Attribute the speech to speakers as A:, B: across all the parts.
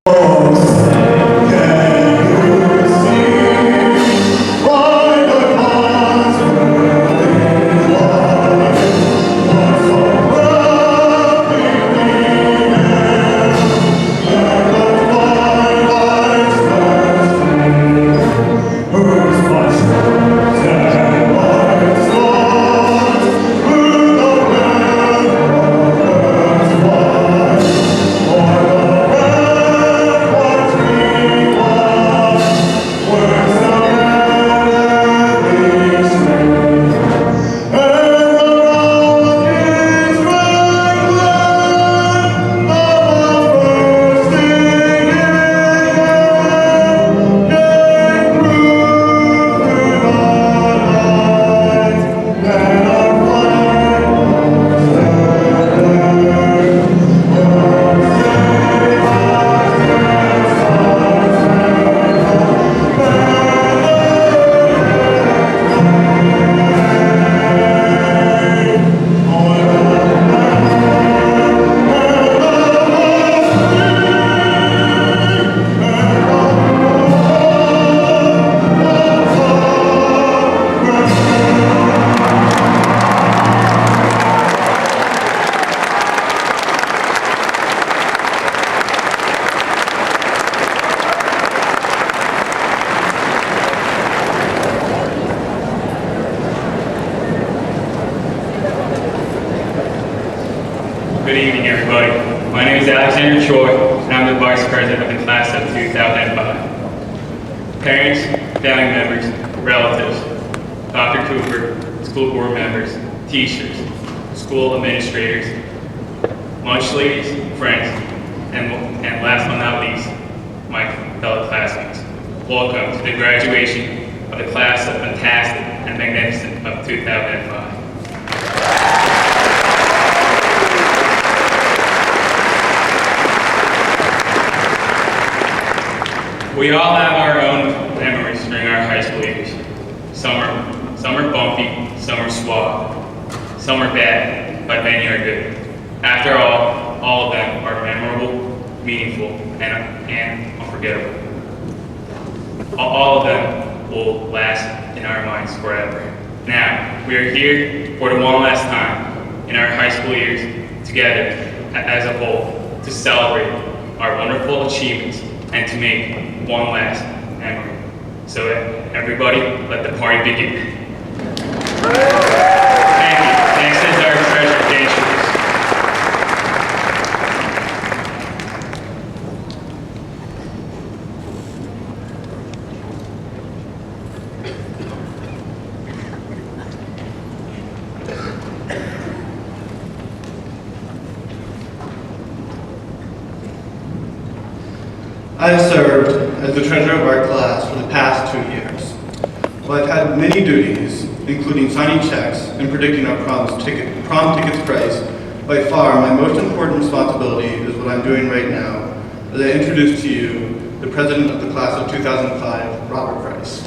A: Good evening, everybody. My name is Alexander Choi, and I'm the Vice President of the class of 2005. Parents, family members, relatives, Dr. Cooper, school board members, teachers, school administrators, lunch ladies, friends, and last but not least, my fellow classmates. Welcome to the graduation of the class of Fantastic and Magnificent of 2005. We all have our own memories during our high school years. Some are bumpy, some are suave, some are bad, but many are good. After all of them are memorable, meaningful, and unforgettable. All of them will last in our minds forever. Now, we are here for the one last time in our high school years together as a whole to celebrate our wonderful achievements and to make one last memory. So everybody, let the party begin. Thank you. Next is our treasurer, Dan Schwartz.
B: I have served as the treasurer of our class for the past 2 years. While I've had many duties, including signing checks and predicting our prom tickets price, by far my most important responsibility is what I'm doing right now, as I introduce to you the president of the class of 2005, Robert Price.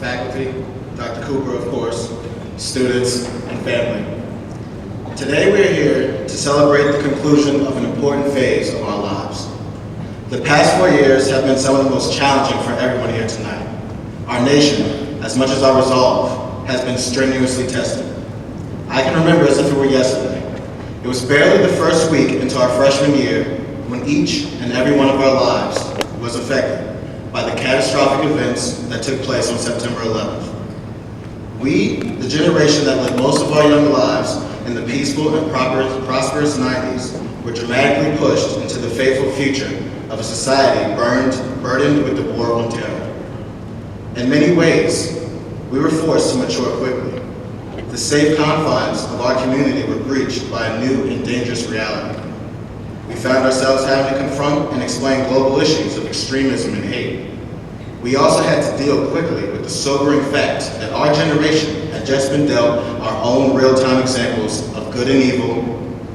C: Faculty, Dr. Cooper, of course, students, and family. Today we are here to celebrate the conclusion of an important phase of our lives. The past 4 years have been some of the most challenging for everyone here tonight. Our nation, as much as our resolve, has been strenuously tested. I can remember as if it were yesterday. It was barely the first week into our freshman year when each and every one of our lives was affected by the catastrophic events that took place on September 11th. We, the generation that lived most of our young lives in the peaceful and prosperous 90s, were dramatically pushed into the fateful future of a society burdened with the war on terror. In many ways, we were forced to mature quickly. The safe confines of our community were breached by a new and dangerous reality. We found ourselves having to confront and explain global issues of extremism and hate. We also had to deal quickly with the sobering fact that our generation had just been dealt our own real-time examples of good and evil,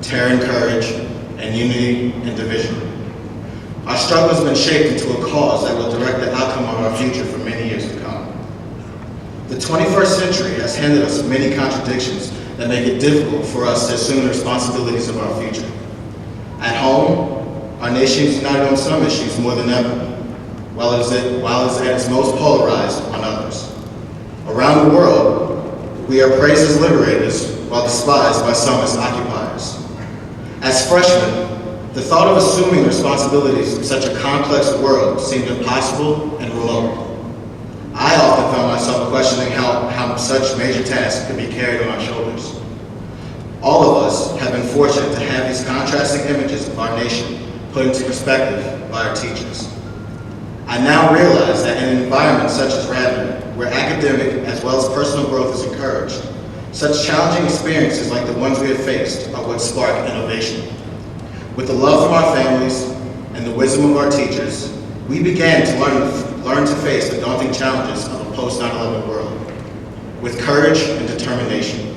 C: terror and courage, and unity and division. Our struggle has been shaped into a cause that will direct the outcome of our future for many years to come. The 21st century has handed us many contradictions that make it difficult for us to assume the responsibilities of our future. At home, our nation is united on some issues more than ever, while it is at its most polarized on others. Around the world, we are praised as liberators while despised by some as occupiers. As freshmen, the thought of assuming the responsibilities of such a complex world seemed impossible and remote. I often found myself questioning how such major tasks could be carried on our shoulders. All of us have been fortunate to have these contrasting images of our nation put into perspective by our teachers. I now realize that in an environment such as Radnor, where academic as well as personal growth is encouraged, such challenging experiences like the ones we have faced are what spark innovation. With the love from our families and the wisdom of our teachers, we began to learn to face the daunting challenges of a post-9/11 world with courage and determination.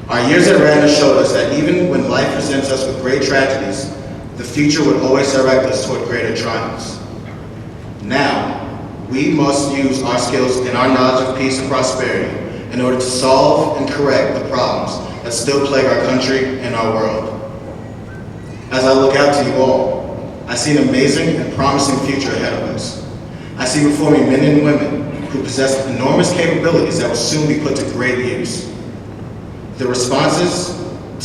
C: Our years at Radnor showed us that even when life presents us with great tragedies, the future would always direct us toward greater triumphs. Now, we must use our skills and our knowledge of peace and prosperity in order to solve and correct the problems that still plague our country and our world. As I look out to you all, I see an amazing and promising future ahead of us. I see before me men and women who possess enormous capabilities that will soon be put to great use. The responses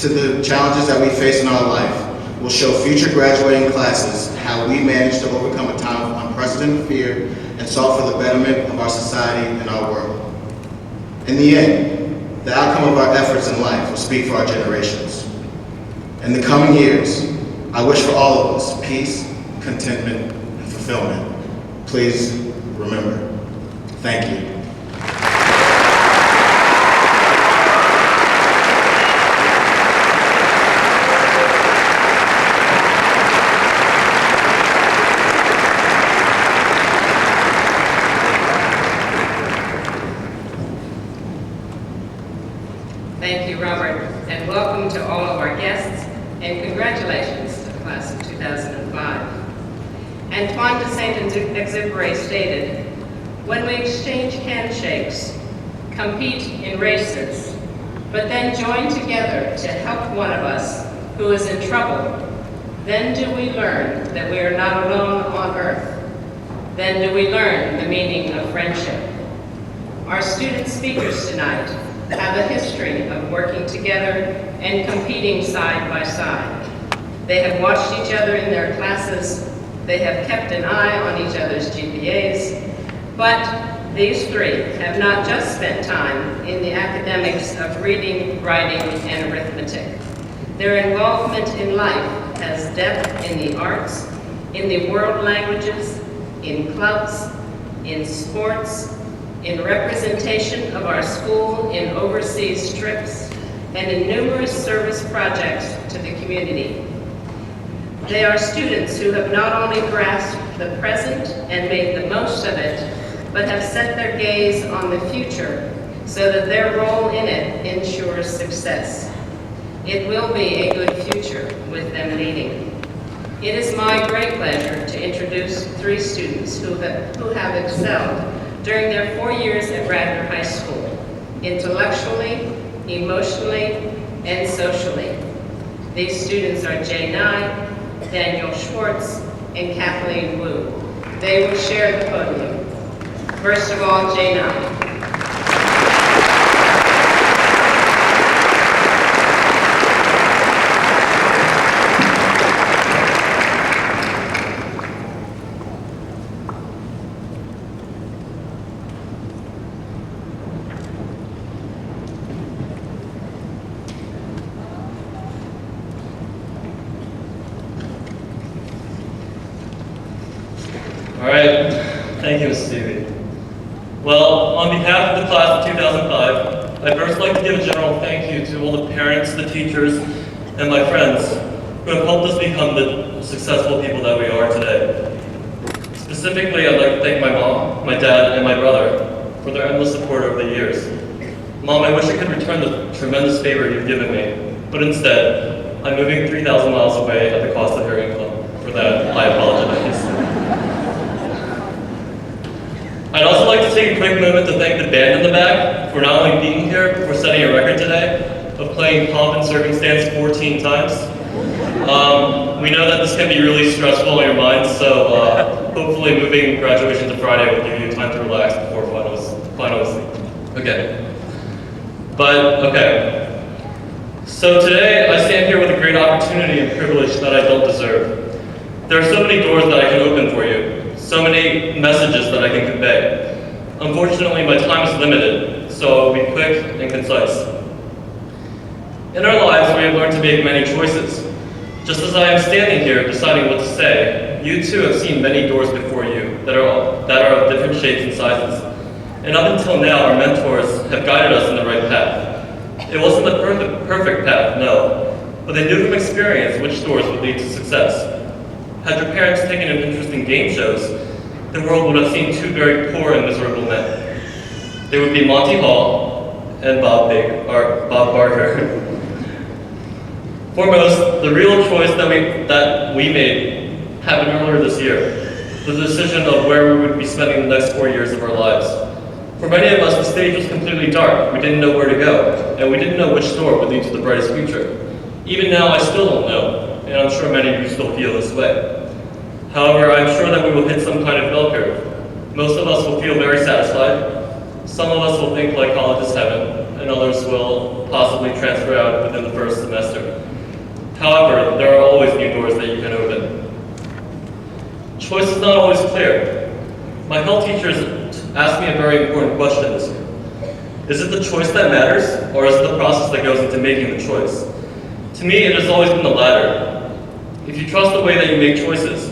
C: to the challenges that we face in our life will show future graduating classes how we managed to overcome a time of unprecedented fear and sought for the betterment of our society and our world. In the end, the outcome of our efforts in life will speak for our generations. In the coming years, I wish for all of us peace, contentment, and fulfillment. Please remember. Thank you.
D: Thank you, Robert, and welcome to all of our guests, and congratulations to the class of 2005. Antoine de Saint-Exupéry stated, "When we exchange handshakes, compete in races, but then join together to help one of us who is in trouble, then do we learn that we are not alone on earth. Then do we learn the meaning of friendship." Our student speakers tonight have a history of working together and competing side by side. They have watched each other in their classes. They have kept an eye on each other's GPAs. But these three have not just spent time in the academics of reading, writing, and arithmetic. Their involvement in life has depth in the arts, in the world languages, in clubs, in sports, in representation of our school in overseas trips, and in numerous service projects to the community. They are students who have not only grasped the present and made the most of it, but have set their gaze on the future so that their role in it ensures success. It will be a good future with them leading. It is my great pleasure to introduce three students who have excelled during their 4 years at Radnor High School, intellectually, emotionally, and socially. These students are Jay Nye, Daniel Schwartz, and Kathleen Wu. They will share the podium. First of all, Jay Nye.
E: All right, thank you, Ms. Stevie. Well, on behalf of the class of 2005, I'd first like to give a general thank you to all the parents, the teachers, and my friends who have helped us become the successful people that we are today. Specifically, I'd like to thank my mom, my dad, and my brother for their endless support over the years. Mom, I wish I could return the tremendous favor you've given me, but instead, I'm moving 3,000 miles away at the cost of your income. For that, I apologize. I'd also like to take a quick moment to thank the band in the back for not only being here, but for setting a record today of playing Pomp and Circumstance 14 times. We know that this can be really stressful on your mind, so hopefully moving graduation to Friday will give you time to relax before finals. Okay. So today I stand here with a great opportunity and privilege that I don't deserve. There are so many doors that I can open for you, so many messages that I can convey. Unfortunately, my time is limited, so I'll be quick and concise. In our lives, we have learned to make many choices. Just as I am standing here deciding what to say, you too have seen many doors before you that are of different shapes and sizes. And up until now, our mentors have guided us in the right path. It wasn't the perfect path, no, but they knew from experience which doors would lead to success. Had your parents taken an interest in game shows, the world would have seen two very poor and miserable men. They would be Monty Hall and Bob Barker. Foremost, the real choice that we made happened earlier this year, the decision of where we would be spending the next 4 years of our lives. For many of us, the stage was completely dark. We didn't know where to go, and we didn't know which door would lead to the brightest future. Even now, I still don't know, and I'm sure many of you still feel this way. However, I'm sure that we will hit some kind of bell curve. Most of us will feel very satisfied. Some of us will think like college is heaven, and others will possibly transfer out within the first semester. However, there are always new doors that you can open. Choice is not always clear. My health teachers asked me a very important question this year. Is it the choice that matters, or is it the process that goes into making the choice? To me, it has always been the latter. If you trust the way that you make choices,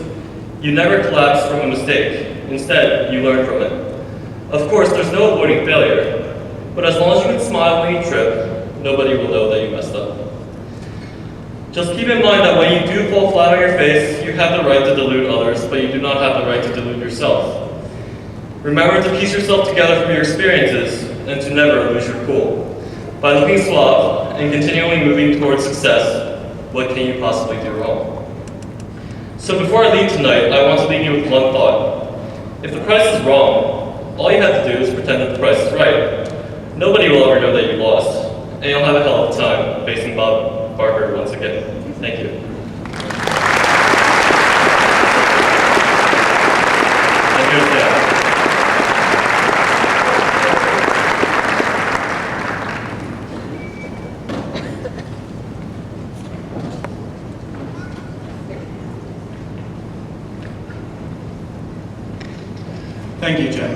E: you never collapse from a mistake. Instead, you learn from it. Of course, there's no avoiding failure, but as long as you can smile when you trip, nobody will know that you messed up. Just keep in mind that when you do fall flat on your face, you have the right to delude others, but you do not have the right to delude yourself. Remember to piece yourself together from your experiences and to never lose your cool. By looking suave and continually moving towards success, what can you possibly do wrong? So before I leave tonight, I want to leave you with one thought. If the price is wrong, all you have to do is pretend that the price is right. Nobody will ever know that you lost, and you'll have a hell of a time facing Bob Barker once again. Thank you. And here's that.
B: Thank you, Jim.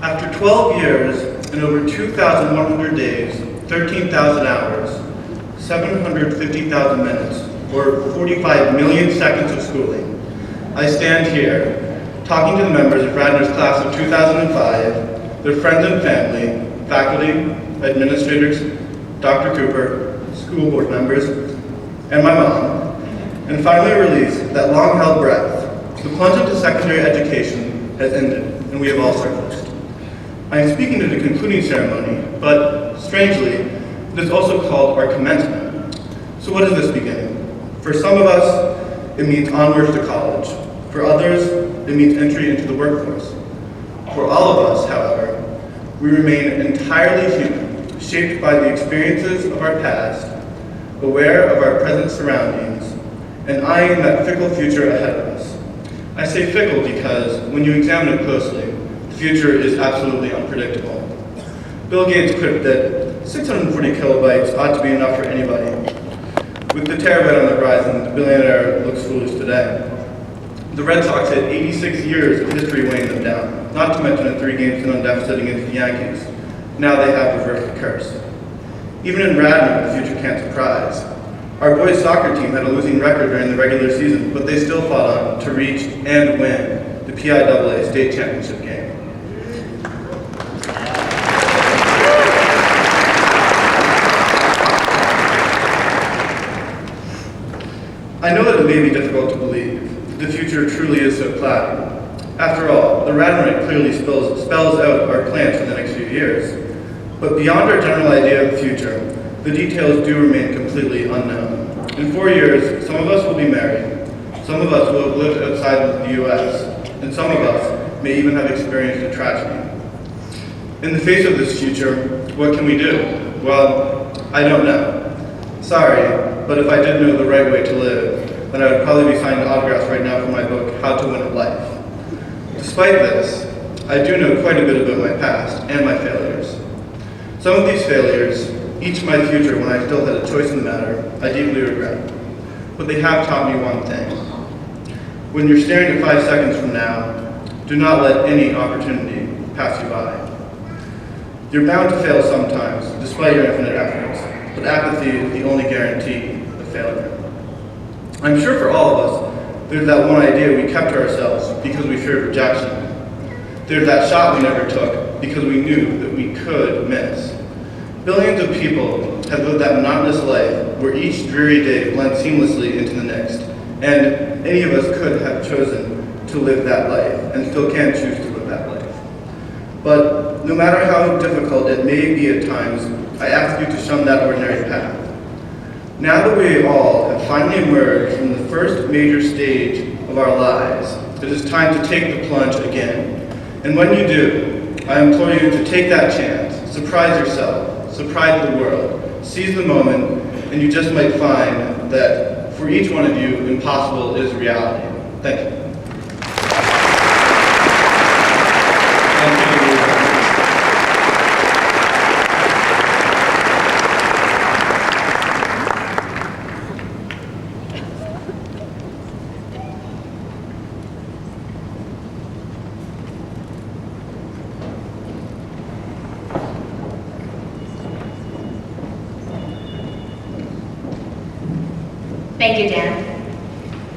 B: After 12 years and over 2,100 days, 13,000 hours, 750,000 minutes, or 45 million seconds of schooling, I stand here talking to the members of Radnor's class of 2005, their friends and family, faculty, administrators, Dr. Cooper, school board members, and my mom, and finally release that long-held breath. The plunge into secondary education has ended, and we have all surfaced. I am speaking to the concluding ceremony, but strangely, it is also called our commencement. So what is this beginning? For some of us, it means onwards to college. For others, it means entry into the workforce. For all of us, however, we remain entirely human, shaped by the experiences of our past, aware of our present surroundings, and eyeing that fickle future ahead of us. I say fickle because, when you examine it closely, the future is absolutely unpredictable. Bill Gates quipped that 640 kilobytes ought to be enough for anybody. With the terabyte on the horizon, the billionaire looks foolish today. The Red Sox had 86 years of history weighing them down, not to mention a 3-game deficit against the Yankees. Now they have reversed the curse. Even in Radnor, the future can't surprise. Our boys soccer team had a losing record during the regular season, but they still fought on to reach and win the PIAA state championship game. I know that it may be difficult to believe that the future truly is so cloudy. After all, the Radnor clearly spells out our plans for the next few years. But beyond our general idea of the future, the details do remain completely unknown. In 4 years, some of us will be married, some of us will have lived outside of the U.S., and some of us may even have experienced a tragedy. In the face of this future, what can we do? Well, I don't know. Sorry, but if I did know the right way to live, then I would probably be signing autographs right now for my book, How to Win at Life. Despite this, I do know quite a bit about my past and my failures. Some of these failures, each my future when I still had a choice in the matter, I deeply regret. But they have taught me one thing. When you're staring at 5 seconds from now, do not let any opportunity pass you by. You're bound to fail sometimes, despite your infinite efforts, but apathy is the only guarantee of failure. I'm sure for all of us, there's that one idea we kept to ourselves because we feared rejection. There's that shot we never took because we knew that we could miss. Billions of people have lived that monotonous life where each dreary day blends seamlessly into the next, and any of us could have chosen to live that life and still can choose to live that life. But no matter how difficult it may be at times, I ask you to shun that ordinary path. Now that we all have finally emerged from the first major stage of our lives, it is time to take the plunge again. And when you do, I implore you to take that chance, surprise yourself, surprise the world, seize the moment, and you just might find that for each one of you, impossible is reality. Thank you.
F: Thank you, Dan.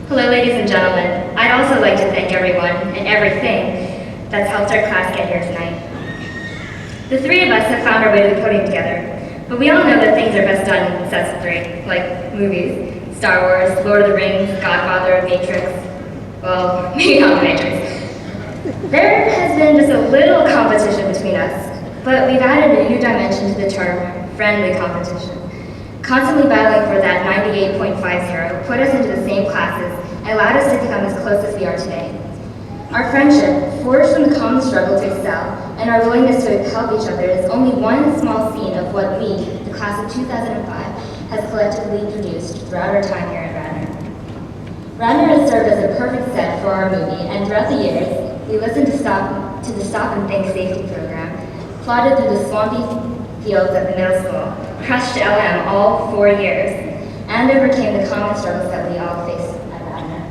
F: Hello, ladies and gentlemen. I'd also like to thank everyone and everything that's helped our class get here tonight. The three of us have found our way to the podium together, but we all know that things are best done in sets of three, like movies, Star Wars, Lord of the Rings, Godfather, Matrix. Well, maybe not the Matrix. There has been just a little competition between us, but we've added a new dimension to the term friendly competition. Constantly battling for that 98.50 put us into the same classes and allowed us to become as close as we are today. Our friendship, forged from the common struggle to excel, and our willingness to help each other is only one small scene of what we, the class of 2005, has collectively produced throughout our time here at Radnor. Radnor has served as a perfect set for our movie, and throughout the years, we listened to the Stop and Think safety program, plodded through the swampy fields at the middle school, crushed LM all 4 years, and overcame the common struggles that we all face at Radnor.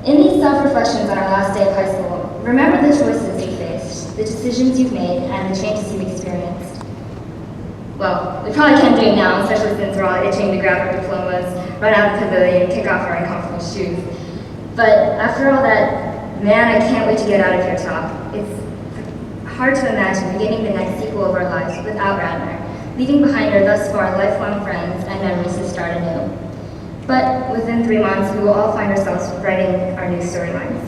F: In these self-reflections on our last day of high school, remember the choices you faced, the decisions you've made, and the changes you've experienced. Well, we probably can't do it now, especially since we're all itching to grab our diplomas, run out of the pavilion, kick off our uncomfortable shoes. But after all that, man, I can't wait to get out of here, Top. It's hard to imagine beginning the next sequel of our lives without Radnor, leaving behind our thus far lifelong friends and memories to start anew. But within 3 months, we will all find ourselves writing our new storylines.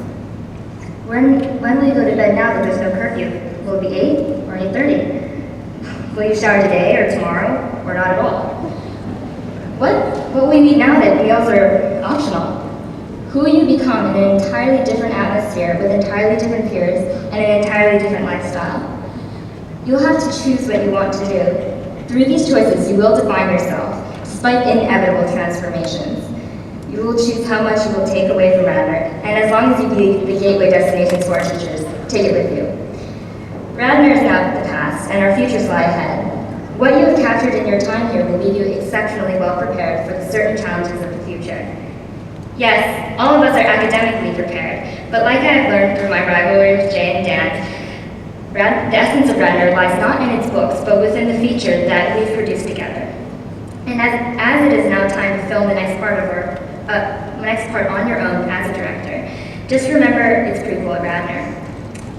F: When will you go to bed now that there's no curfew? Will it be 8 or 8:30? Will you shower today or tomorrow or not at all? What will we eat now that meals are optional? Who will you become in an entirely different atmosphere with entirely different peers and an entirely different lifestyle? You'll have to choose what you want to do. Through these choices, you will define yourself, despite inevitable transformations. You will choose how much you will take away from Radnor, and as long as you be the gateway destination to our teachers, take it with you. Radnor is now the past, and our futures lie ahead. What you have captured in your time here will leave you exceptionally well prepared for the certain challenges of the future. Yes, all of us are academically prepared, but like I have learned through my rivalry with Jay and Dan, the essence of Radnor lies not in its books, but within the feature that we've produced together. And as it is now time to film the next part on your own as a director, just remember its prequel at Radnor.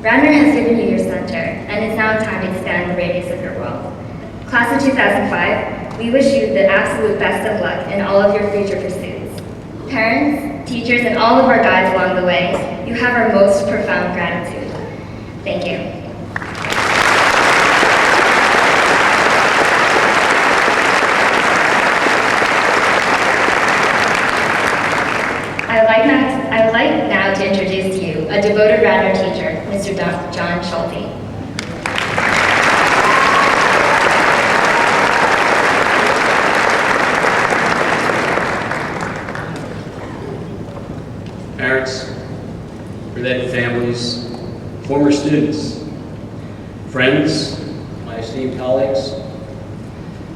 F: Radnor has given you your center, and it's now time to expand the radius of your world. Class of 2005, we wish you the absolute best of luck in all of your future pursuits. Parents, teachers, and all of our guides along the way, you have our most profound gratitude. Thank you.
G: Thank you.
F: devoted Radnor teacher, Mr. John Schulte.
G: Parents, related families, former students, friends, my esteemed colleagues,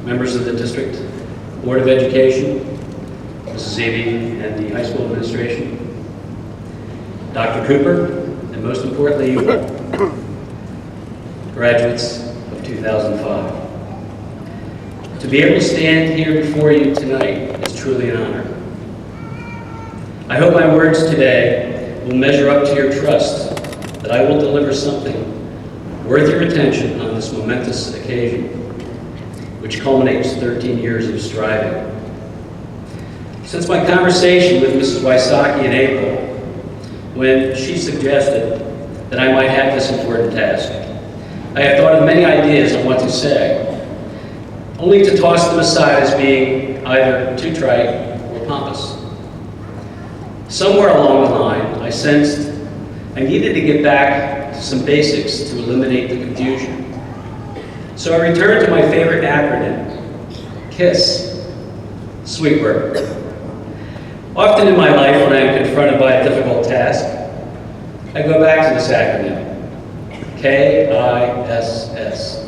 G: members of the District Board of Education, Mrs. Avey and the high school administration, Dr. Cooper, and most importantly, you all, graduates of 2005. To be able to stand here before you tonight is truly an honor. I hope my words today will measure up to your trust that I will deliver something worth your attention on this momentous occasion, which culminates 13 years of striving. Since my conversation with Mrs. Wysocki in April, when she suggested that I might have this important task, I have thought of many ideas on what to say, only to toss them aside as being either too trite or pompous. Somewhere along the line, I sensed I needed to get back to some basics to eliminate the confusion. So I returned to my favorite acronym, KISS, sweet word. Often in my life when I am confronted by a difficult task, I go back to this acronym, KISS,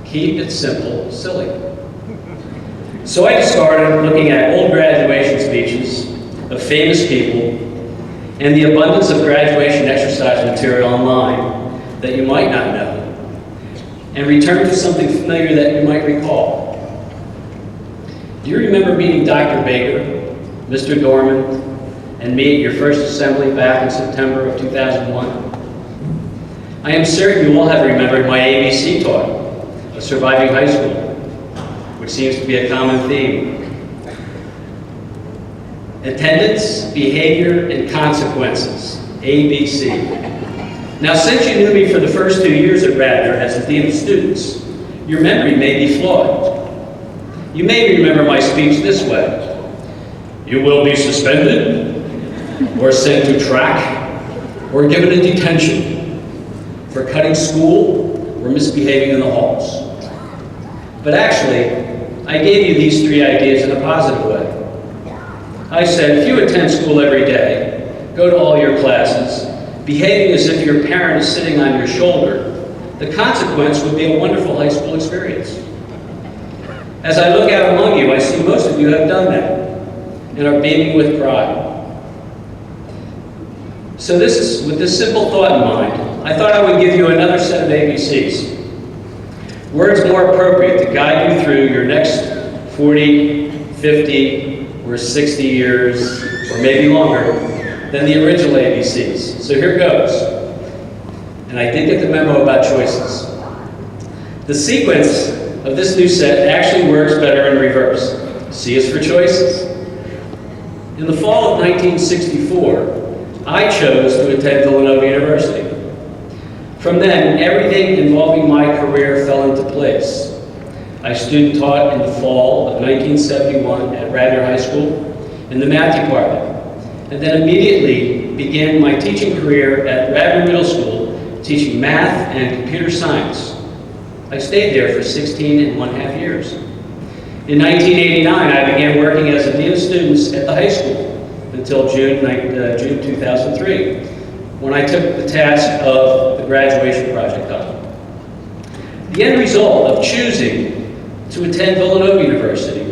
G: keep it simple, silly. So I just started looking at old graduation speeches of famous people and the abundance of graduation exercise material online that you might not know, and return to something familiar that you might recall. Do you remember meeting Dr. Baker, Mr. Dorman, and me at your first assembly back in September of 2001? I am certain you all have remembered my ABC talk, of surviving high school, which seems to be a common theme. Attendance, behavior, and consequences, ABC. Now, since you knew me for the first 2 years at Radnor as a dean of students, your memory may be flawed. You may remember my speech this way. You will be suspended, or sent to track, or given a detention for cutting school or misbehaving in the halls. But actually, I gave you these 3 ideas in a positive way. I said, if you attend school every day, go to all your classes, behaving as if your parent is sitting on your shoulder, the consequence would be a wonderful high school experience. As I look out among you, I see most of you have done that and are beaming with pride. So with this simple thought in mind, I thought I would give you another set of ABCs. Words more appropriate to guide you through your next 40, 50, or 60 years, or maybe longer, than the original ABCs. So here goes. And I did get the memo about choices. The sequence of this new set actually works better in reverse. C is for choices. In the fall of 1964, I chose to attend Villanova University. From then, everything involving my career fell into place. I student taught in the fall of 1971 at Radnor High School in the math department, and then immediately began my teaching career at Radnor Middle School, teaching math and computer science. I stayed there for 16.5 years. In 1989, I began working as a dean of students at the high school until June 2003, when I took the task of the graduation project on. The end result of choosing to attend Villanova University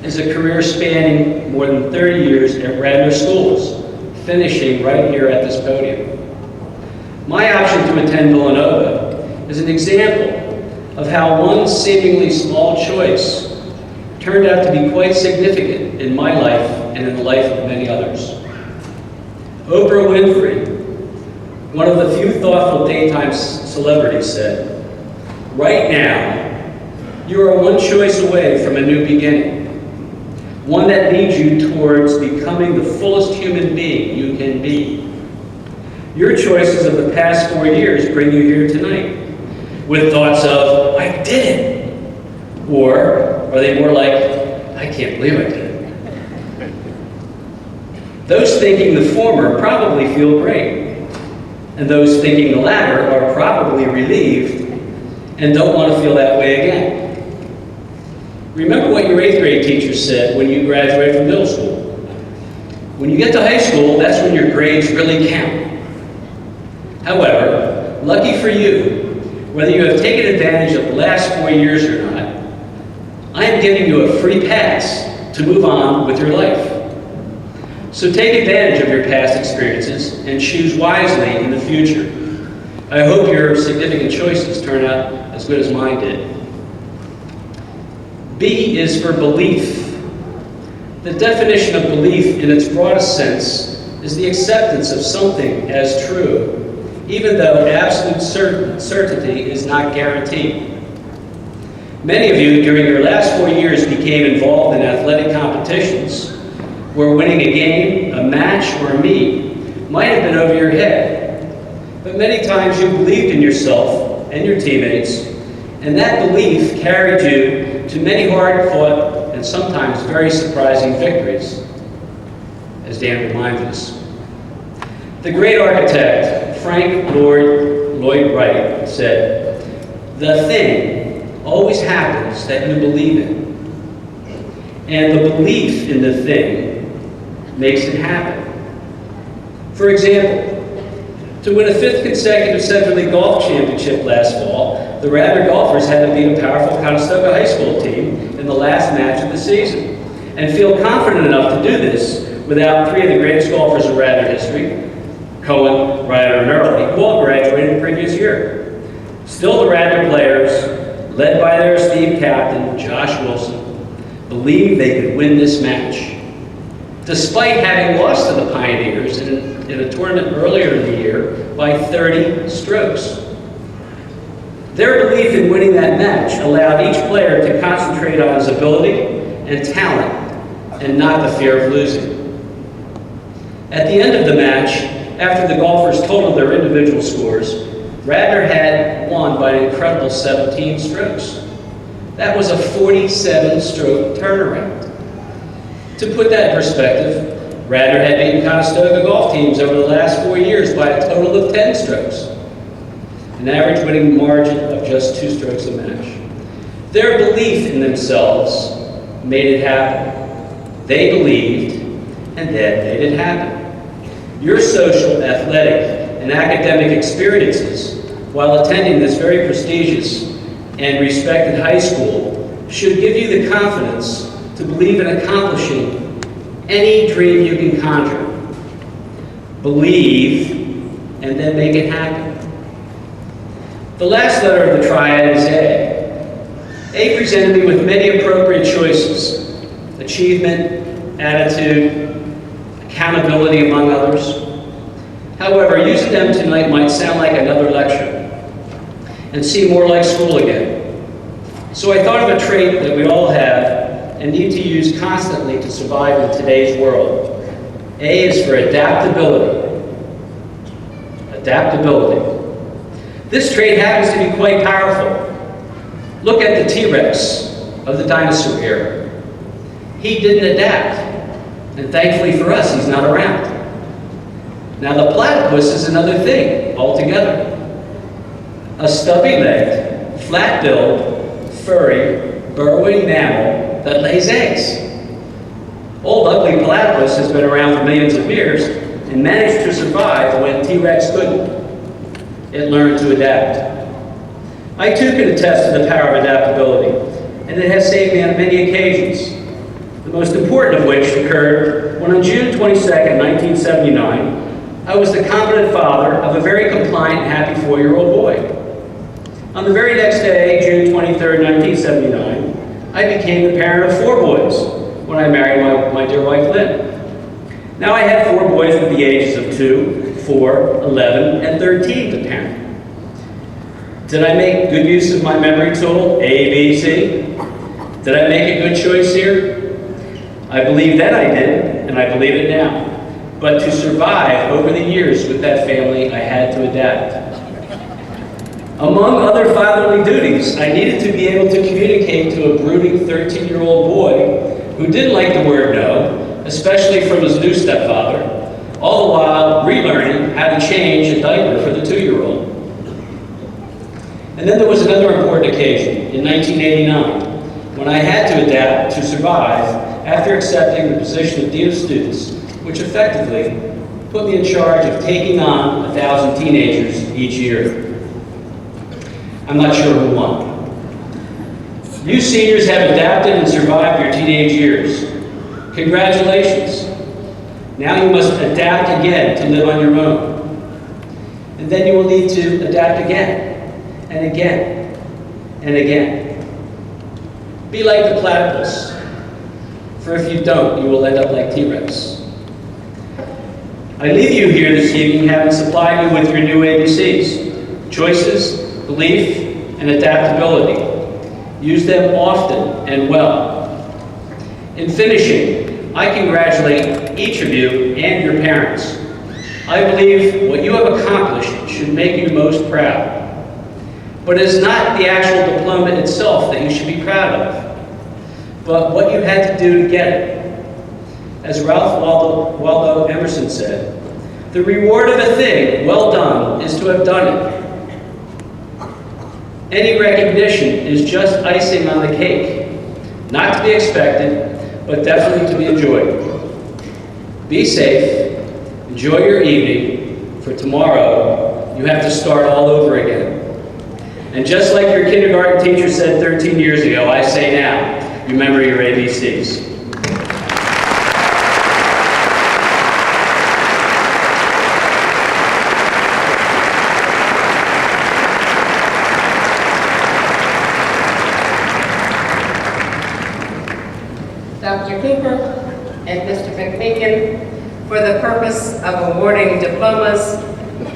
G: is a career spanning more than 30 years at Radnor schools, finishing right here at this podium. My option to attend Villanova is an example of how one seemingly small choice turned out to be quite significant in my life and in the life of many others. Oprah Winfrey, one of the few thoughtful daytime celebrities, said, "Right now, you are one choice away from a new beginning, one that leads you towards becoming the fullest human being you can be. Your choices of the past 4 years bring you here tonight, with thoughts of, I did it, or are they more like, I can't believe I did it? Those thinking the former probably feel great. And those thinking the latter are probably relieved and don't want to feel that way again. Remember what your 8th grade teacher said when you graduated from middle school. When you get to high school, that's when your grades really count. However, lucky for you, whether you have taken advantage of the last 4 years or not, I am giving you a free pass to move on with your life. So take advantage of your past experiences and choose wisely in the future. I hope your significant choices turn out as good as mine did. B is for belief. The definition of belief in its broadest sense is the acceptance of something as true, even though absolute certainty is not guaranteed. Many of you during your last 4 years became involved in athletic competitions where winning a game, a match, or a meet might have been over your head. But many times you believed in yourself and your teammates, and that belief carried you to many hard-fought and sometimes very surprising victories, as Dan reminded us. The great architect, Frank Lloyd Wright, said, "The thing always happens that you believe in, and the belief in the thing makes it happen." For example, to win a 5th consecutive Central League Golf Championship last fall, the Radnor golfers had to beat a powerful Conestoga High School team in the last match of the season, and feel confident enough to do this without 3 of the greatest golfers in Radnor history, Cohen, Ryder, and Early, who all graduated the previous year. Still, the Radnor players, led by their esteemed captain, Josh Wilson, believed they could win this match, despite having lost to the Pioneers in a tournament earlier in the year by 30 strokes. Their belief in winning that match allowed each player to concentrate on his ability and talent, and not the fear of losing. At the end of the match, after the golfers totaled their individual scores, Radnor had won by an incredible 17 strokes. That was a 47-stroke turnaround. To put that in perspective, Radnor had beaten Conestoga golf teams over the last 4 years by a total of 10 strokes, an average winning margin of just 2 strokes a match. Their belief in themselves made it happen. They believed, and then made it happen. Your social, athletic, and academic experiences while attending this very prestigious and respected high school should give you the confidence to believe in accomplishing any dream you can conjure. Believe, and then make it happen. The last letter of the triad is A. A presented me with many appropriate choices: achievement, attitude, accountability, among others. However, using them tonight might sound like another lecture and seem more like school again. So I thought of a trait that we all have and need to use constantly to survive in today's world. A is for adaptability. Adaptability. This trait happens to be quite powerful. Look at the T-Rex of the dinosaur era. He didn't adapt, and thankfully for us, he's not around. Now the platypus is another thing altogether. A stubby-legged, flat-billed, furry, burrowing mammal that lays eggs. Old ugly platypus has been around for millions of years and managed to survive when T-Rex couldn't. It learned to adapt. I too can attest to the power of adaptability, and it has saved me on many occasions. The most important of which occurred when on June 22nd, 1979, I was the competent father of a very compliant, happy 4-year-old boy. On the very next day, June 23rd, 1979, I became the parent of 4 boys when I married my dear wife, Lynn. Now I had 4 boys with the ages of 2, 4, 11, and 13 to parent. Did I make good use of my memory tool, A, B, C? Did I make a good choice here? I believe then I did, and I believe it now. But to survive over the years with that family, I had to adapt. Among other fatherly duties, I needed to be able to communicate to a brooding 13-year-old boy who didn't like the word no, especially from his new stepfather, all the while relearning how to change a diaper for the 2-year-old. And then there was another important occasion in 1989 when I had to adapt to survive after accepting the position of Dean of Students, which effectively put me in charge of taking on 1,000 teenagers each year. I'm not sure who won. You seniors have adapted and survived your teenage years. Congratulations. Now you must adapt again to live on your own. And then you will need to adapt again, and again, and again. Be like the platypus, for if you don't, you will end up like T-Rex. I leave you here this evening having supplied you with your new ABCs: choices, belief, and adaptability. Use them often and well. In finishing, I congratulate each of you and your parents. I believe what you have accomplished should make you most proud. But it's not the actual diploma itself that you should be proud of, but what you had to do to get it. As Ralph Waldo Emerson said, the reward of a thing well done is to have done it. Any recognition is just icing on the cake, not to be expected, but definitely to be enjoyed. Be safe, enjoy your evening, for tomorrow you have to start all over again. And just like your kindergarten teacher said 13 years ago, I say now, remember your ABCs.
D: Dr. Cooper and Mr. McMeekin, for the purpose of awarding diplomas,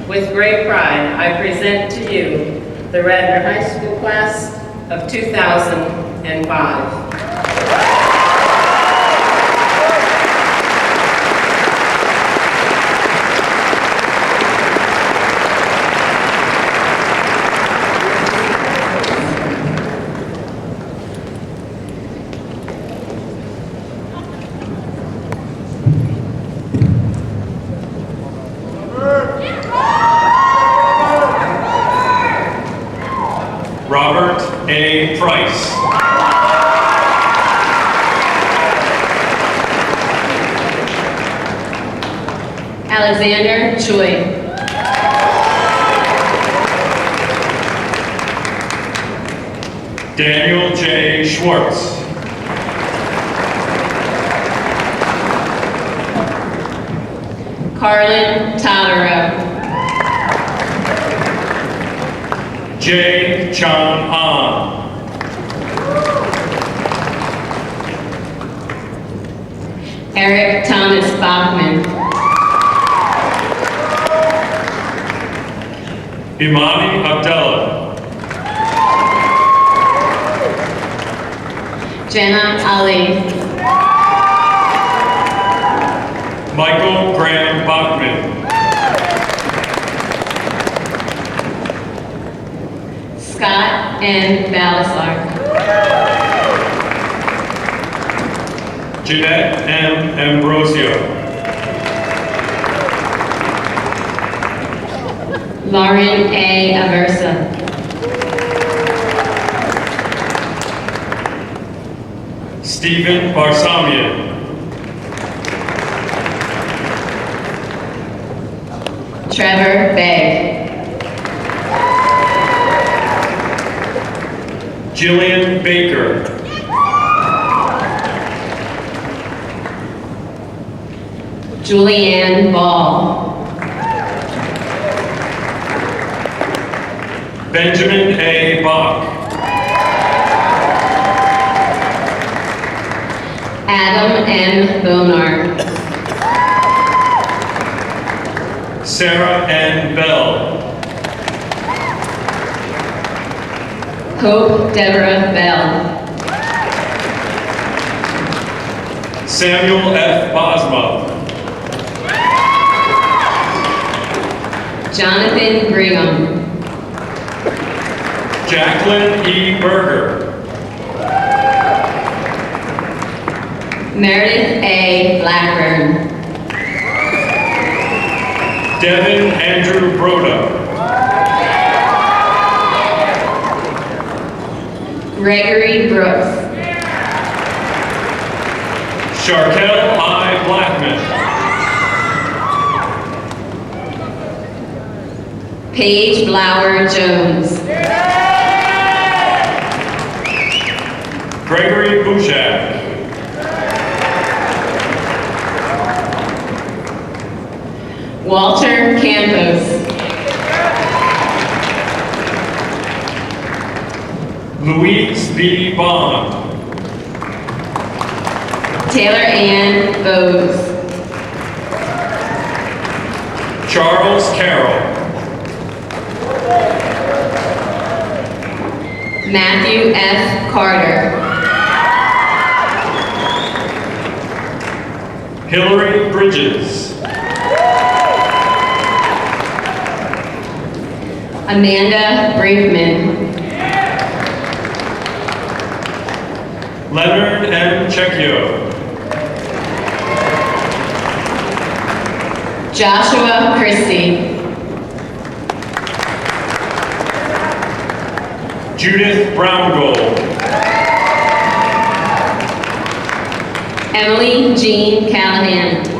D: with great pride, I present to you the Radnor High School class of 2005.
A: Robert A. Price.
H: Alexander Choi.
A: Daniel J. Schwartz.
H: Carlin Totaro.
A: J. Chang An.
H: Eric Thomas Bachman.
A: Imani Abdullah.
H: Jenna Ali.
A: Michael Graham Bachman.
H: Scott N. Balasar.
A: Jeanette M. Ambrosio.
H: Lauren A. Aversa.
A: Stephen Barsamian.
H: Trevor Begg.
A: Jillian Baker.
H: Julianne Ball.
A: Benjamin A. Bach.
H: Adam M. Bonar.
A: Sarah N. Bell.
H: Hope Deborah Bell.
A: Samuel F. Bosma.
H: Jonathan Brigham.
A: Jacqueline E. Berger.
H: Meredith A. Blackburn.
I: Devin Andrew Broda.
H: Gregory Brooks.
I: Sharkel I. Blackman.
H: Paige Blower Jones.
I: Gregory Bouchak.
H: Walter Campos.
I: Louise B. Bond.
H: Taylor Ann Bowes.
I: Charles Carroll.
H: Matthew F. Carter.
I: Hillary Bridges.
H: Amanda Brinkman.
I: Leonard M. Checchio.
H: Joshua Christie.
I: Judith Browngold.
H: Emily Jean Callahan.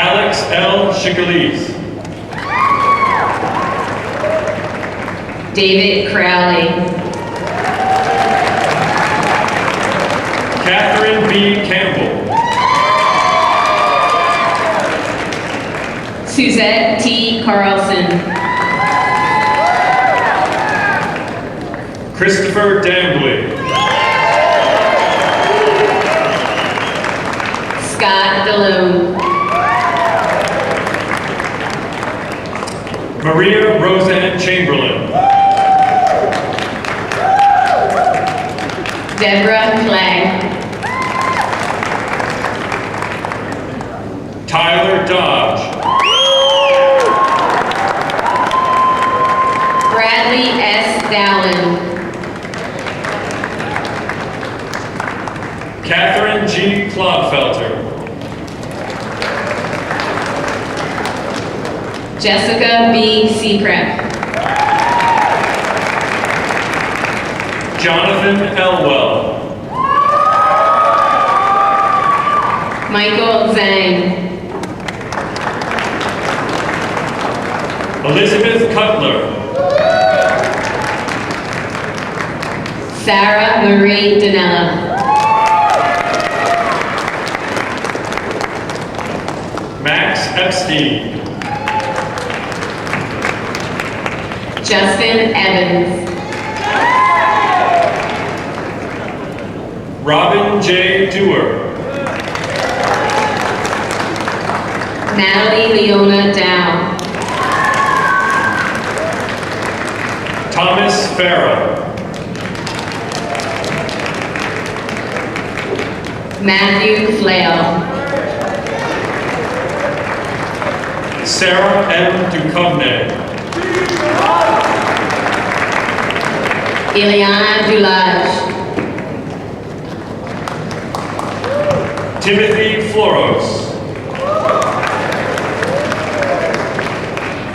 I: Alex L. Chicalis.
H: David Crowley.
I: Catherine B. Campbell.
H: Suzette T. Carlson.
I: Christopher Dambley.
H: Scott DeLone.
I: Maria Roseanne Chamberlain.
H: Deborah Clegg.
I: Tyler Dodge.
H: Bradley S. Dowling.
I: Catherine G. Clodfelter.
H: Jessica B. Seacrest.
I: Jonathan Elwell.
H: Michael Zhang.
I: Elizabeth Cutler.
H: Sarah Marie Danella.
I: Max Epstein.
H: Justin Evans.
I: Robin J. Dewar.
H: Natalie Leona Dow.
I: Thomas Farrell.
H: Matthew Flail.
I: Sarah M. Duchovne.
H: Ileana Dulage.
I: Timothy Floros.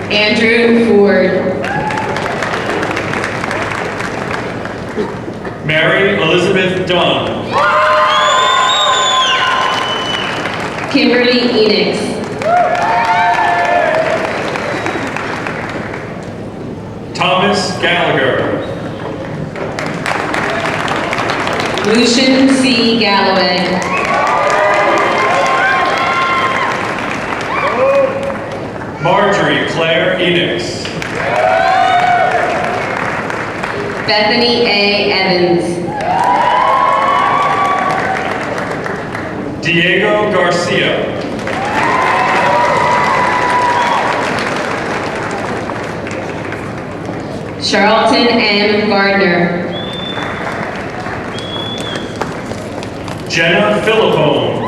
H: Andrew Ford.
I: Mary Elizabeth Dunn.
H: Kimberly Enix.
I: Thomas Gallagher.
H: Lucian C. Galloway.
I: Marjorie Claire Enix.
H: Bethany A. Evans.
I: Diego Garcia.
H: Charlton M. Gardner.
I: Jenna Philippone.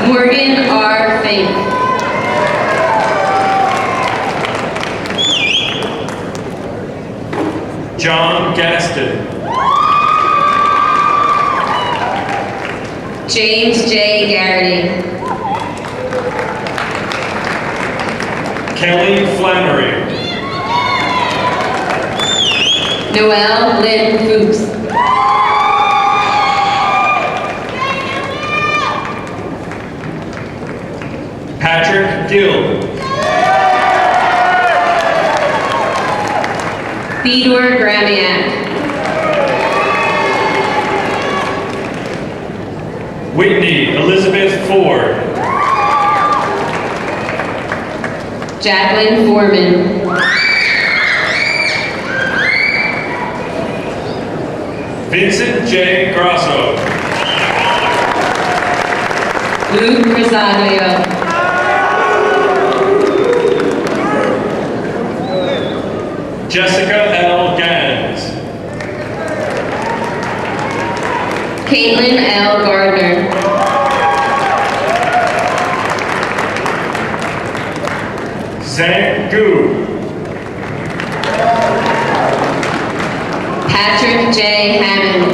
H: Morgan R. Fink.
I: John Gaston.
H: James J. Garrity.
I: Kelly Flannery.
H: Noelle Lynn Fuchs.
I: Patrick Gill.
H: Theodore Gramiak.
I: Whitney Elizabeth Ford.
H: Jacqueline Foreman.
I: Vincent J. Grasso.
H: Luke Rosario.
I: Jessica L. Gans.
H: Caitlin L. Gardner.
I: Zhang Gu.
H: Patrick J. Hammond.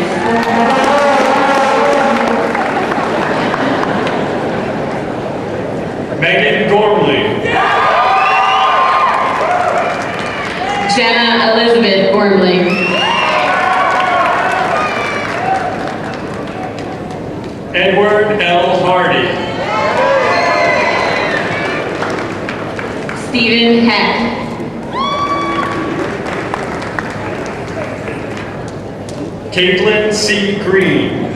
I: Megan Gormley.
H: Jenna Elizabeth Gormley.
I: Edward L. Hardy.
H: Stephen Heck.
I: Caitlin C. Green.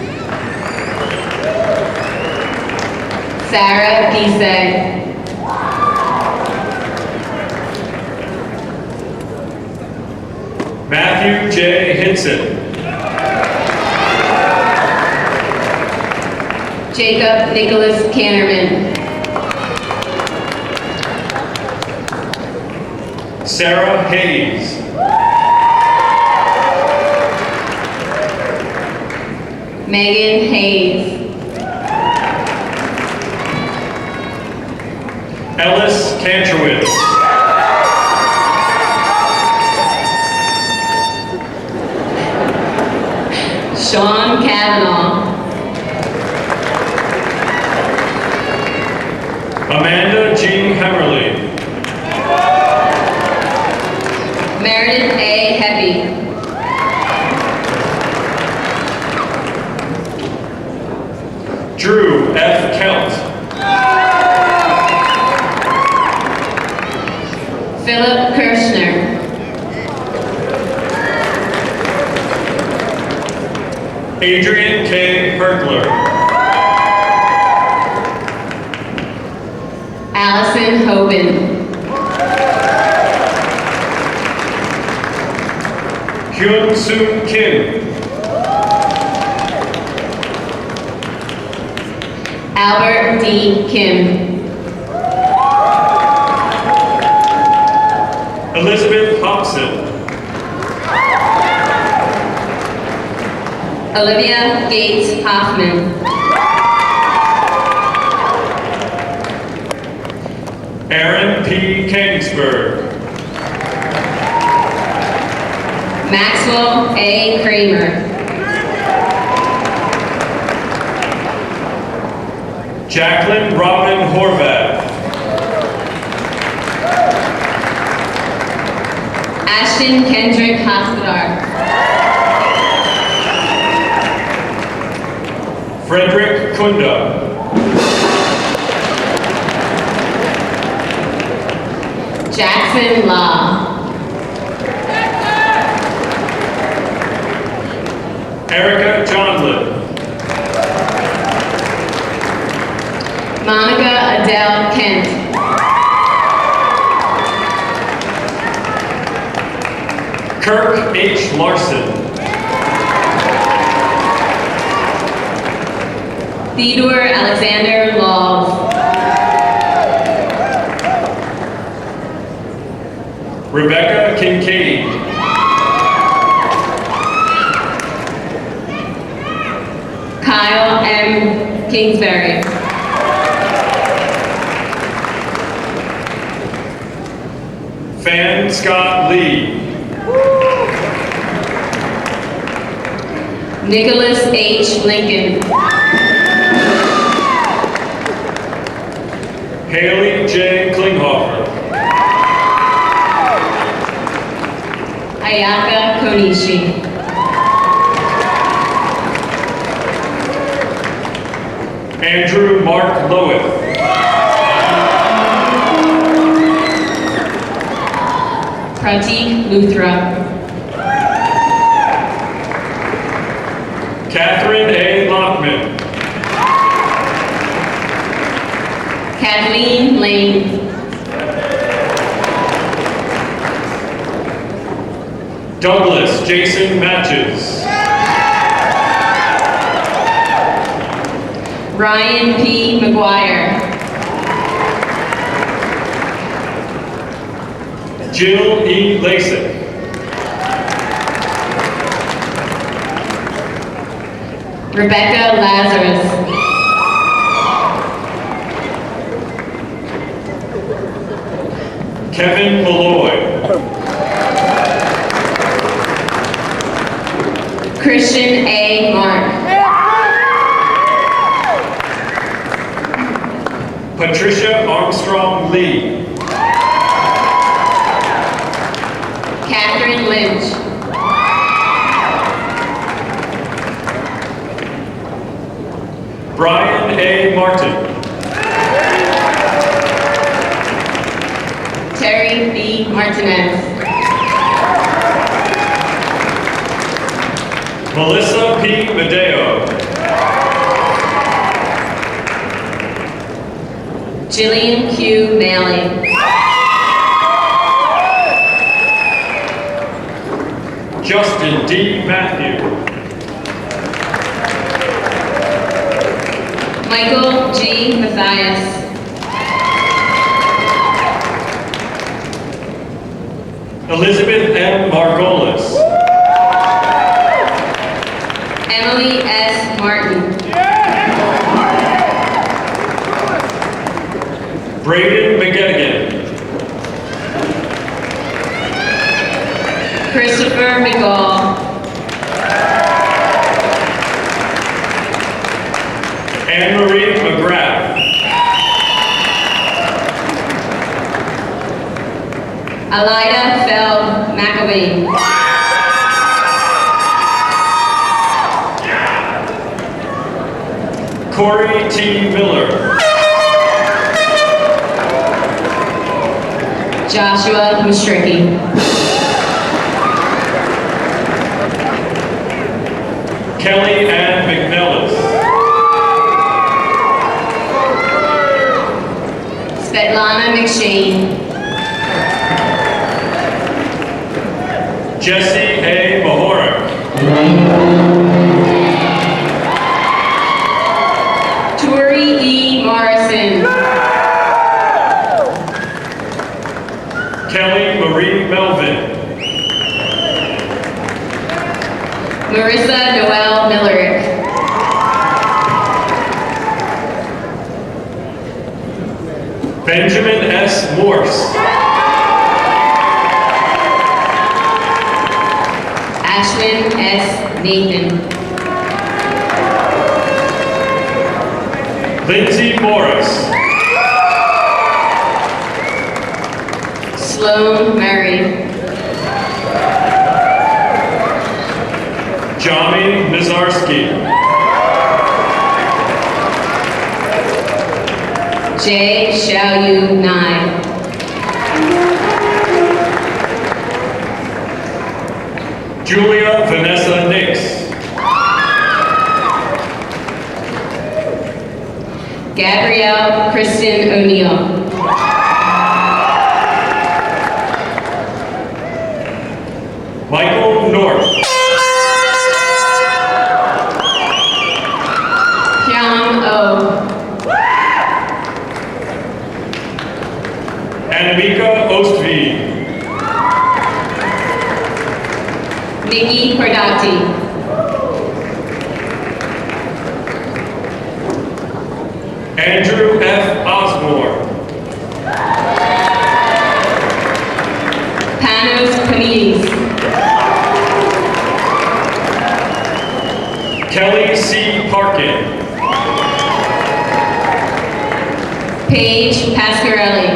H: Sarah Giseg.
I: Matthew J. Hinson.
H: Jacob Nicholas Cannerman.
I: Sarah Hayes.
H: Megan Hayes.
I: Ellis Kantrowitz.
H: Sean Kavanaugh.
I: Amanda G. Hemmerly.
H: Meredith A. Heppy.
I: Drew F. Kelt.
H: Philip Kirschner.
I: Adrian K. Hergler.
H: Allison Hoban.
I: Hyun Soon Kim.
H: Albert D. Kim.
I: Elizabeth Hobson.
H: Olivia Gates Hoffman.
I: Aaron P. Kingsburg.
H: Maxwell A. Kramer.
I: Jacqueline Robin Horvath.
H: Ashton Kendrick Hospodar.
I: Frederick Kunda.
H: Jackson Law.
I: Erica Johnlin.
H: Monica Adele Kent.
I: Kirk H. Larson.
H: Theodore Alexander Laws.
I: Rebecca Kincaid.
H: Kyle M. Kingsbury.
I: Fan Scott Lee.
H: Nicholas H. Lincoln.
I: Haley J. Klinghoffer.
H: Ayaka Konishi.
I: Andrew Mark Lowith.
H: Pratik Luthra.
I: Catherine A. Lockman.
H: Kathleen Lane.
I: Douglas Jason Matches.
H: Ryan P. McGuire.
I: Jill E. Lasik.
H: Rebecca Lazarus.
I: Kevin Malloy.
H: Christian A. Mark.
I: Patricia Armstrong Lee.
H: Catherine Lynch.
I: Brian A. Martin.
H: Terry B. Martinez.
I: Melissa P. Medeo.
H: Jillian Q. Maley.
I: Justin D. Matthew.
H: Michael G. Matthias.
I: Elizabeth M. Margolis.
H: Emily S. Martin.
I: Braden McGettigan.
H: Christopher McGall.
I: Anne-Marie McGrath.
H: Alida Feld McElwain.
I: Corey T. Miller.
H: Joshua Mastricki.
I: Kelly Ann McNellis.
H: Svetlana McShane.
I: Jesse A. Mahorak.
H: Tori E. Morrison.
I: Kelly Marie Melvin.
H: Marissa Noel Millerick.
I: Benjamin S. Morse.
H: Ashlyn S. Nathan.
I: Lindsay Morris.
H: Sloan Murray.
I: Jami Mizarski.
H: Jay Xiaoyu Nai.
I: Julia Vanessa Nix.
H: Gabrielle Kristen O'Neill.
I: Michael North.
H: Hyun Oh.
I: Anamika Ostveen.
H: Nikki Cordati.
I: Andrew F. Osborne.
H: Panos Panidis.
I: Kelly C. Parkin.
H: Paige Pasquarelli.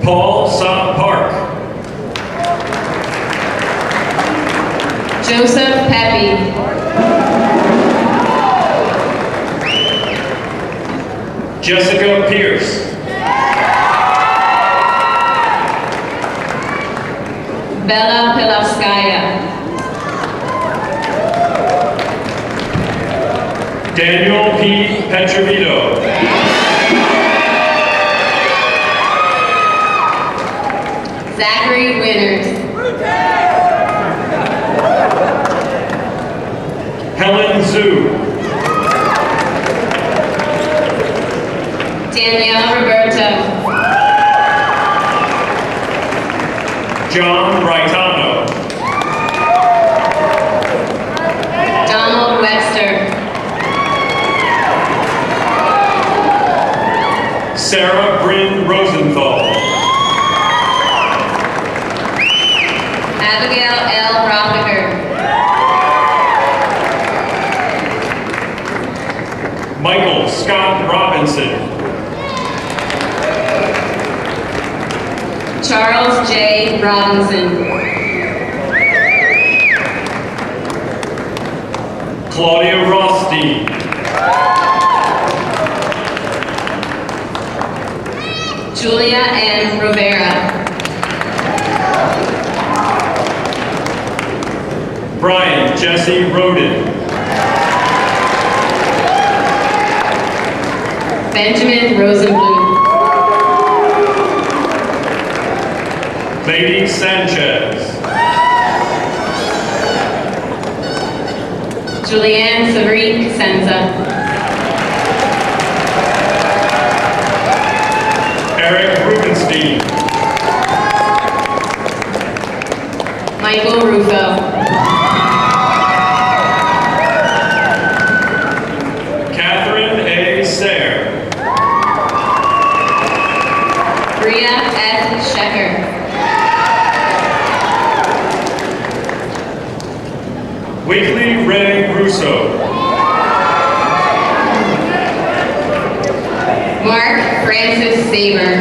I: Paul Sa Park.
H: Joseph Pepe.
I: Jessica Pierce.
H: Bella Pilavskaya.
I: Daniel P. Petrovito.
H: Zachary Winters.
I: Helen Zhu.
H: Danielle Roberto.
I: John Raitano.
H: Donald Webster.
I: Sarah Bryn Rosenthal.
H: Abigail L. Rothacker.
I: Michael Scott Robinson.
H: Charles J. Robinson.
I: Claudia Rothstein.
H: Julia N. Rivera.
I: Brian Jesse Roden.
H: Benjamin Rosenblum.
I: Lady Sanchez.
H: Julianne Sabrine Cosenza.
I: Eric Rubenstein.
H: Michael Rufo.
I: Catherine A. Sayre.
H: Bria F. Shecker.
I: Wakely Ray Russo.
H: Mark Francis Saber.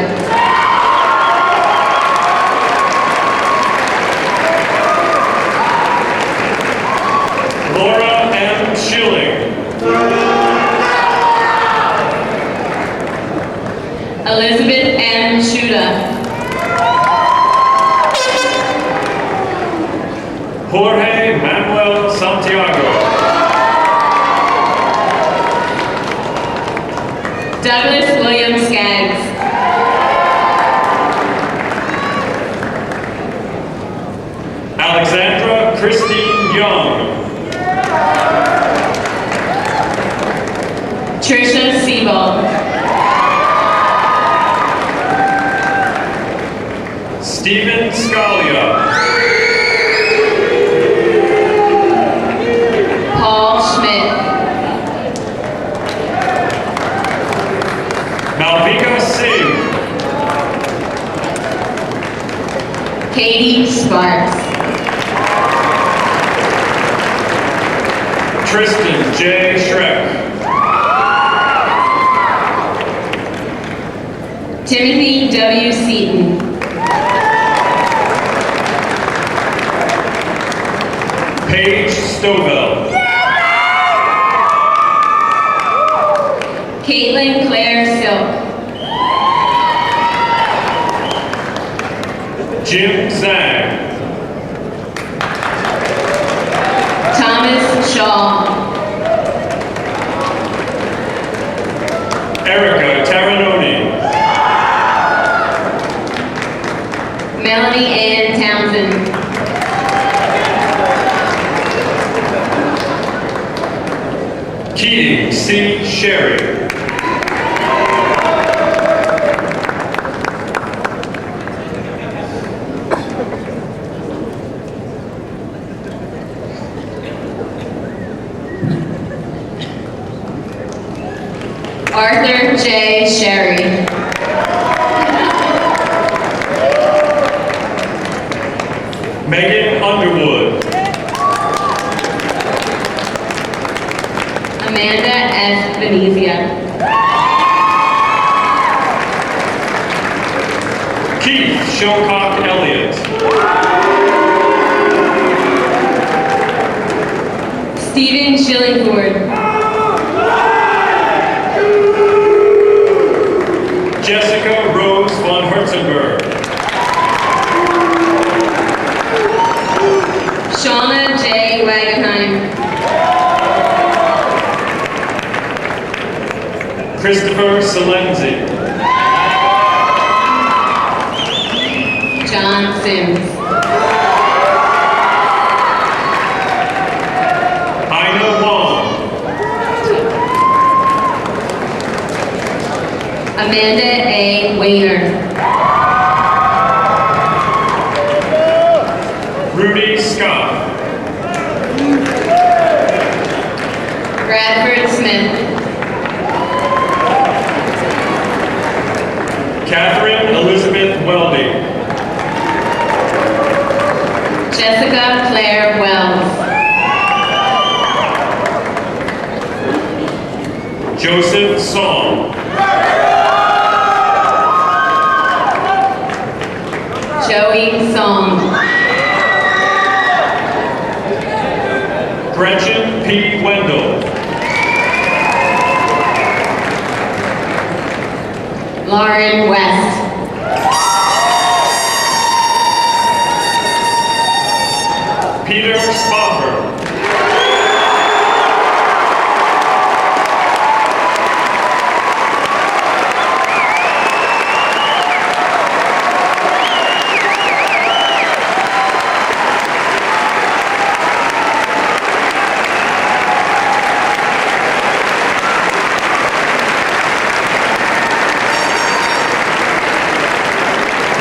I: Laura M. Schilling.
H: Elizabeth M. Shuda.
I: Jorge Manuel Santiago.
H: Douglas William Skaggs.
I: Alexandra Christine Young.
H: Trisha Siebel.
I: Stephen Scalia.
H: Paul Schmidt.
I: Malvika Singh.
H: Katie Sparks.
I: Tristan J. Schreck.
H: Timothy W. Seaton.
I: Paige Stovell.
H: Caitlin Claire Silk.
I: Jim Zhang.
H: Thomas Shaw.
I: Erica Taranoni.
H: Melanie Ann Townsend.
I: Keating C. Sherry.
H: Arthur J. Sherry.
I: Megan Underwood.
H: Amanda
I: Keith Shilcock Elliott.
H: Stephen Shillingford.
I: Jessica Rose von Herzenberg.
H: Shauna J. Wagenheim.
I: Christopher Salenzi.
H: John Sims.
I: Ina Wong.
H: Amanda A. Weiner.
I: Rudy Scott.
H: Bradford Smith.
I: Catherine Elizabeth Weldy.
H: Jessica Claire Wells.
I: Joseph Song.
H: Joey Song.
I: Gretchen P. Wendell.
H: Lauren West.
I: Peter Spoffer.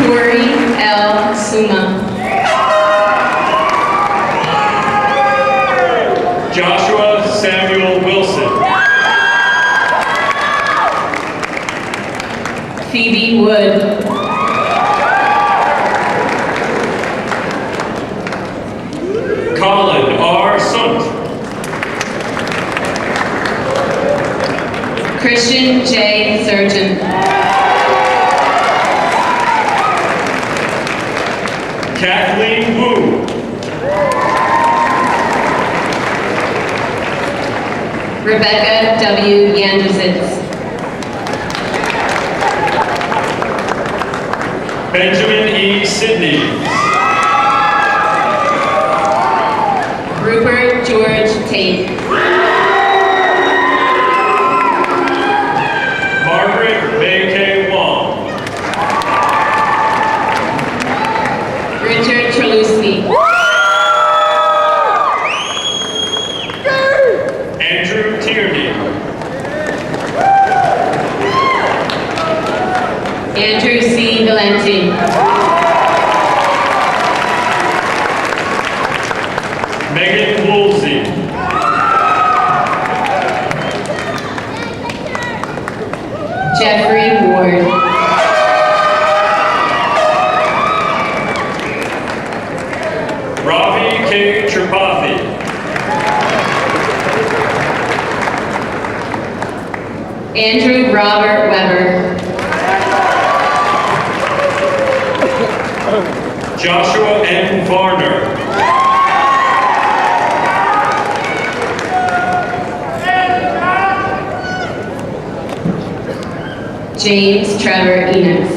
H: Corey L. Suma.
I: Joshua Samuel Wilson.
H: Phoebe Wood.
I: Colin R. Sunt.
H: Christian J. Surgeon.
I: Kathleen Wu.
H: Rebecca W. Yandersitz.
I: Benjamin E. Sidney.
H: Rupert George Tate.
I: Margaret May K. Wong.
H: Richard Trelewski.
I: Andrew Tierney.
H: Andrew C. Valenti.
I: Megan Woolsey.
H: Jeffrey Ward.
I: Ravi K. Tripathi.
H: Andrew Robert Weber.
I: Joshua N. Varner.
H: James Trevor Enos.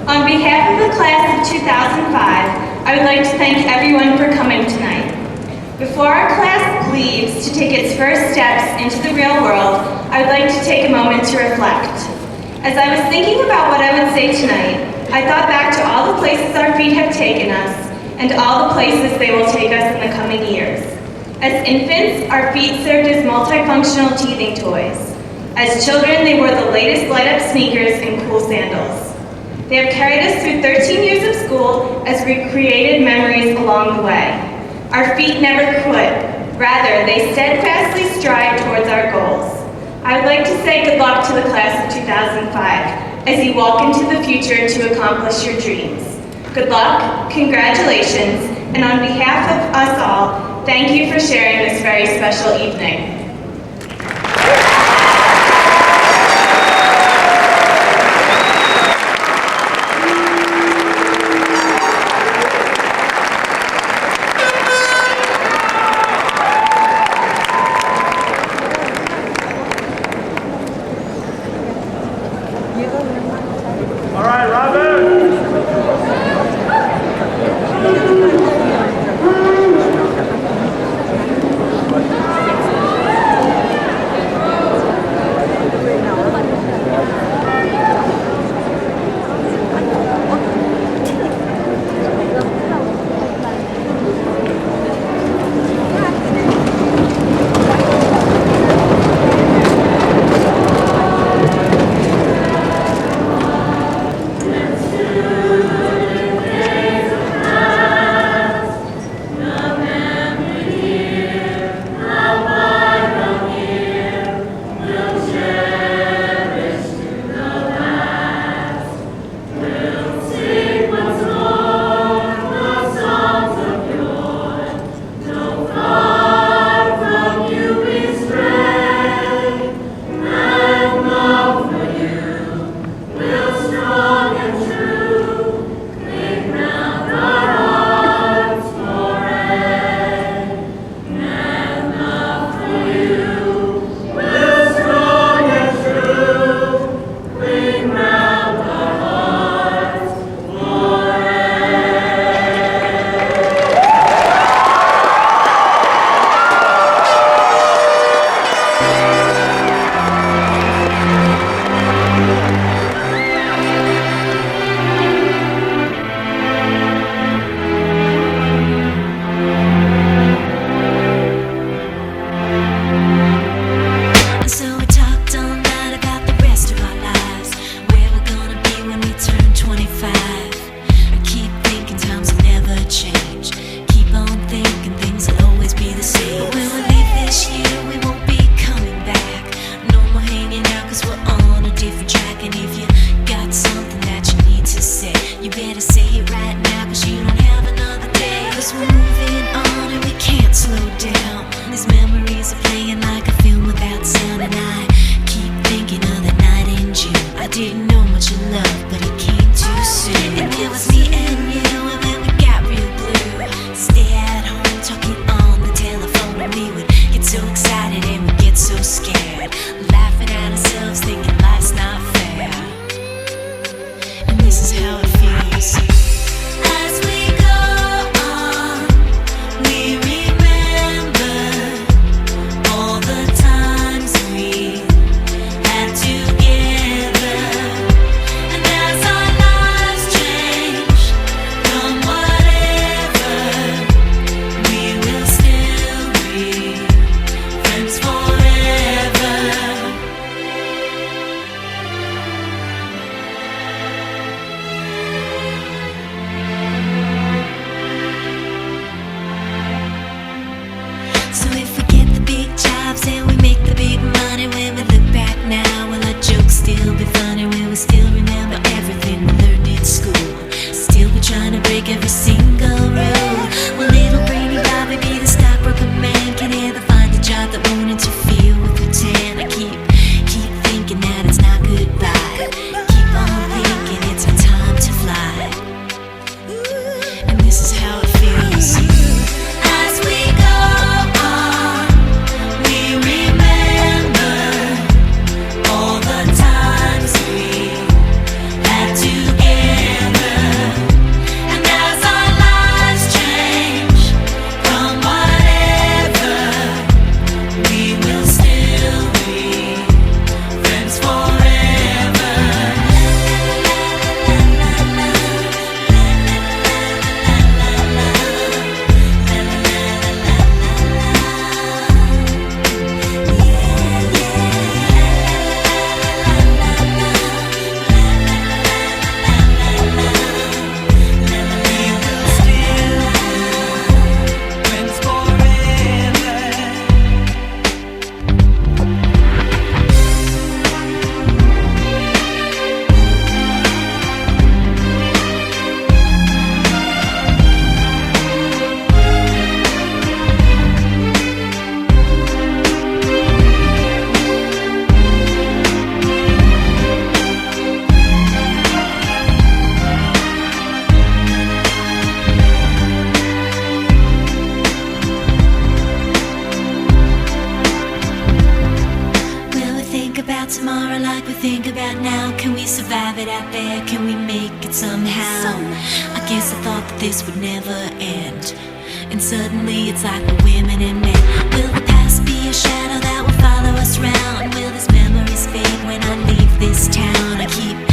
J: On behalf of the class of 2005, I would like to thank everyone for coming tonight. Before our class leaves to take its first steps into the real world, I would like to take a moment to reflect. As I was thinking about what I would say tonight, I thought back to all the places our feet have taken us and all the places they will take us in the coming years. As infants, our feet served as multifunctional teething toys. As children, they wore the latest light-up sneakers and cool sandals. They have carried us through 13 years of school as we created memories along the way. Our feet never quit. Rather, they steadfastly strive towards our goals. I would like to say good luck to the class of 2005. as you walk into the future to accomplish your dreams. Good luck, congratulations, and on behalf of us all, thank you for sharing this very special evening.
I: All right, Robert.
K: This is how it feels. As we we survive it out there? Can we make it somehow? I guess I thought that this would never end. And suddenly it's like the women and men. Will the past be a shadow that will follow us round? Will these memories fade when I leave this town? I keep